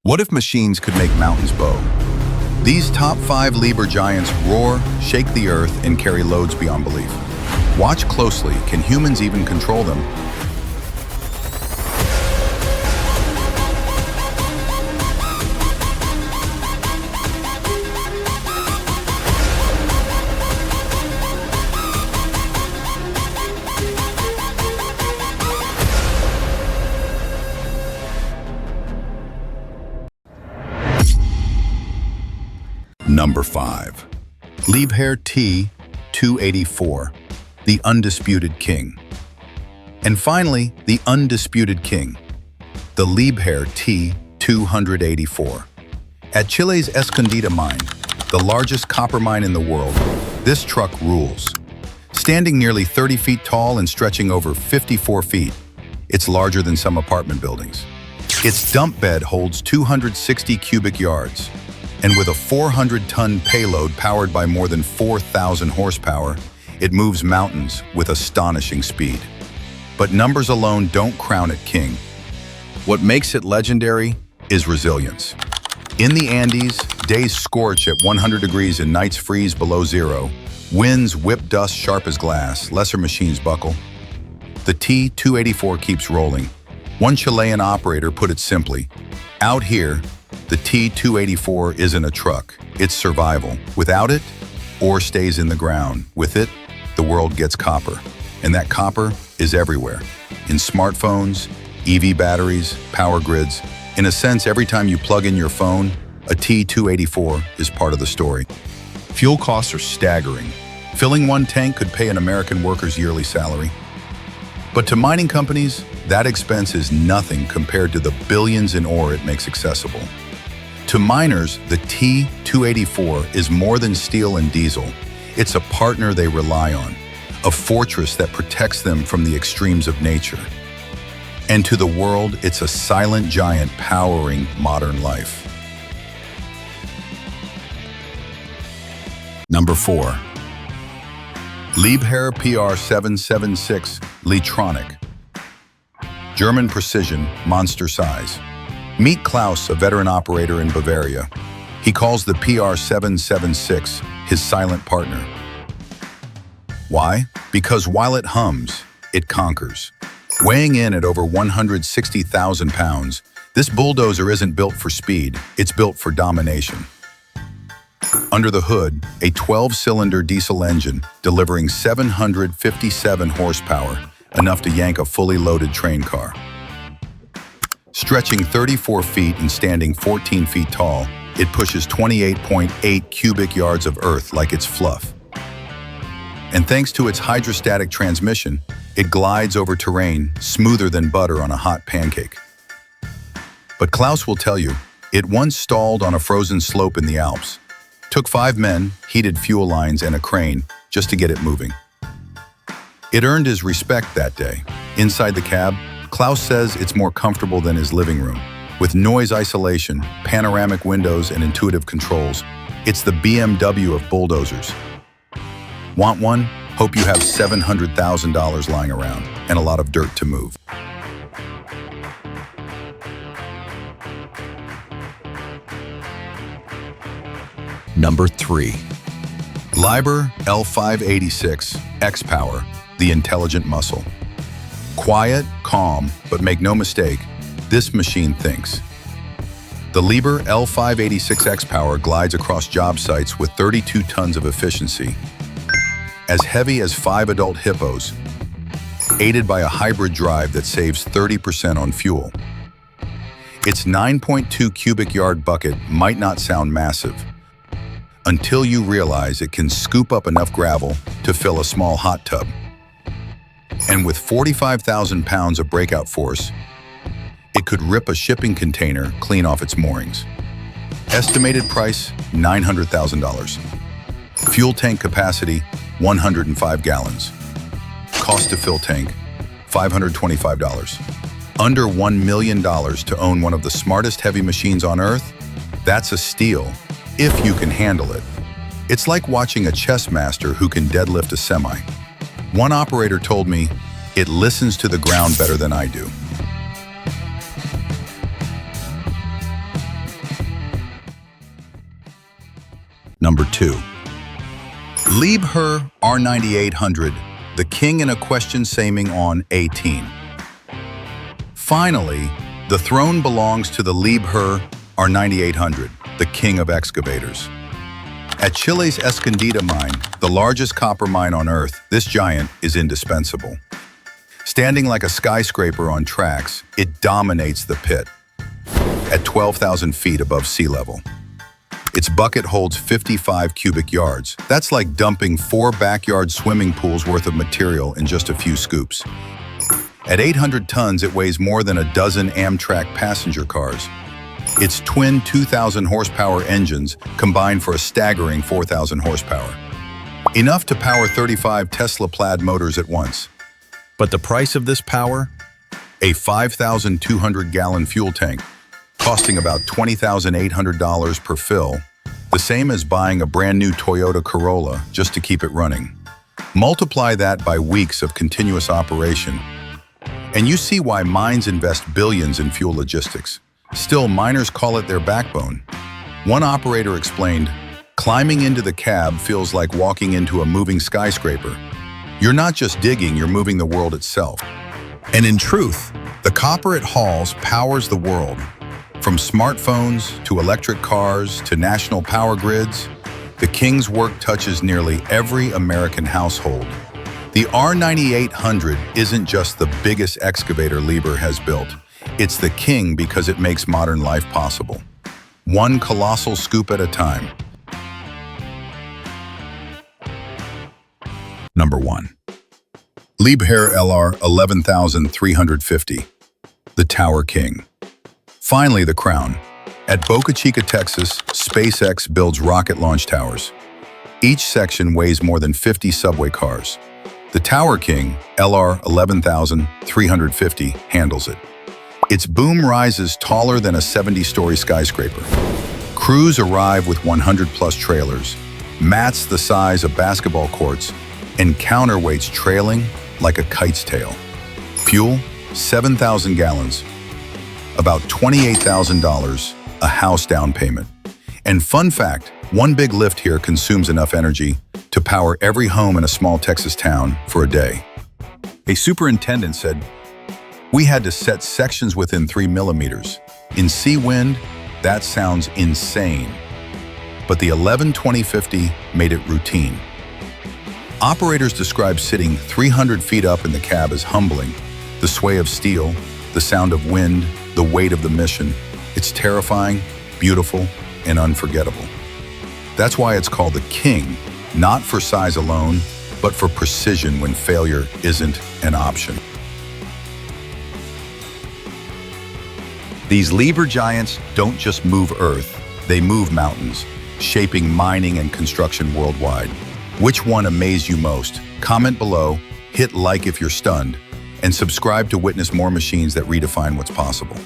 What if machines could make mountains bow? These top 5 Liebherr giants roar, shake the earth, and carry loads beyond belief. Watch closely. Can humans even control them? Number 5. Liebherr T 284, the undisputed king. And finally, the undisputed king, the Liebherr T 284. At Chile's Escondida mine, the largest copper mine in the world, this truck rules. Standing nearly 30 feet tall and stretching over 54 feet, it's larger than some apartment buildings. Its dump bed holds 260 cubic yards. And with a 400-ton payload powered by more than 4,000 horsepower, it moves mountains with astonishing speed. But numbers alone don't crown it king. What makes it legendary is resilience. In the Andes, days scorch at 100 degrees and nights freeze below zero. Winds whip dust sharp as glass, lesser machines buckle. The T-284 keeps rolling. One Chilean operator put it simply, out here, the T-284 isn't a truck, it's survival. Without it, ore stays in the ground. With it, the world gets copper. And that copper is everywhere. In smartphones, EV batteries, power grids. In a sense, every time you plug in your phone, a T-284 is part of the story. Fuel costs are staggering. Filling one tank could pay an American worker's yearly salary. But to mining companies, that expense is nothing compared to the billions in ore it makes accessible. To miners, the T-284 is more than steel and diesel. It's a partner they rely on, a fortress that protects them from the extremes of nature. And to the world, it's a silent giant powering modern life. Number 4. Liebherr PR 776 Litronic. German precision, monster size. Meet Klaus, a veteran operator in Bavaria. He calls the PR 776 his silent partner. Why? Because while it hums, it conquers. Weighing in at over 160,000 pounds, this bulldozer isn't built for speed, it's built for domination. Under the hood, a 12-cylinder diesel engine delivering 757 horsepower, enough to yank a fully loaded train car. Stretching 34 feet and standing 14 feet tall, it pushes 28.8 cubic yards of earth like it's fluff. And thanks to its hydrostatic transmission, it glides over terrain smoother than butter on a hot pancake. But Klaus will tell you, it once stalled on a frozen slope in the Alps. Took 5 men, heated fuel lines, and a crane just to get it moving. It earned his respect that day. Inside the cab, Klaus says it's more comfortable than his living room. With noise isolation, panoramic windows, and intuitive controls, it's the BMW of bulldozers. Want one? Hope you have $700,000 lying around and a lot of dirt to move. Number 3. Liebherr L586 XPower, the intelligent muscle. Quiet, calm, but make no mistake, this machine thinks. The Liebherr L586 XPower glides across job sites with 32 tons of efficiency, as heavy as 5 adult hippos, aided by a hybrid drive that saves 30% on fuel. Its 9.2 cubic yard bucket might not sound massive, until you realize it can scoop up enough gravel to fill a small hot tub. And with 45,000 pounds of breakout force, it could rip a shipping container clean off its moorings. Estimated price, $900,000. Fuel tank capacity, 105 gallons. Cost to fill tank, $525. Under $1 million to own one of the smartest heavy machines on Earth? That's a steal, if you can handle it. It's like watching a chess master who can deadlift a semi. One operator told me, it listens to the ground better than I do. Number 2. Liebherr R9800, the king in a question saming on 18. Finally, the throne belongs to the Liebherr R9800, the king of excavators. At Chile's Escondida mine, the largest copper mine on Earth, this giant is indispensable. Standing like a skyscraper on tracks, it dominates the pit at 12,000 feet above sea level. Its bucket holds 55 cubic yards. That's like dumping 4 backyard swimming pools worth of material in just a few scoops. At 800 tons, it weighs more than a dozen Amtrak passenger cars. Its twin 2,000 horsepower engines combine for a staggering 4,000 horsepower. Enough to power 35 Tesla-Plaid motors at once. But the price of this power? A 5,200-gallon fuel tank, costing about $20,800 per fill, the same as buying a brand new Toyota Corolla just to keep it running. Multiply that by weeks of continuous operation, and you see why mines invest billions in fuel logistics. Still, miners call it their backbone. One operator explained, "Climbing into the cab feels like walking into a moving skyscraper. You're not just digging, you're moving the world itself." And in truth, the copper it hauls powers the world. From smartphones to electric cars to national power grids, the King's work touches nearly every American household. The R9800 isn't just the biggest excavator Liebherr has built. It's the king because it makes modern life possible. One colossal scoop at a time. Number 1. Liebherr LR 11,350, the Tower King. Finally, the crown. At Boca Chica, Texas, SpaceX builds rocket launch towers. Each section weighs more than 50 subway cars. The Tower King, LR 11,350, handles it. Its boom rises taller than a 70-story skyscraper. Crews arrive with 100-plus trailers, mats the size of basketball courts, and counterweights trailing like a kite's tail. Fuel, 7,000 gallons, about $28,000, a house down payment. And fun fact, one big lift here consumes enough energy to power every home in a small Texas town for a day. A superintendent said, "We had to set sections within 3 millimeters. In sea wind, that sounds insane." But the 11-2050 made it routine. Operators describe sitting 300 feet up in the cab as humbling. The sway of steel, the sound of wind, the weight of the mission. It's terrifying, beautiful, and unforgettable. That's why it's called the King, not for size alone, but for precision when failure isn't an option. These Liebherr giants don't just move Earth, they move mountains, shaping mining and construction worldwide. Which one amazed you most? Comment below, hit like if you're stunned, and subscribe to witness more machines that redefine what's possible.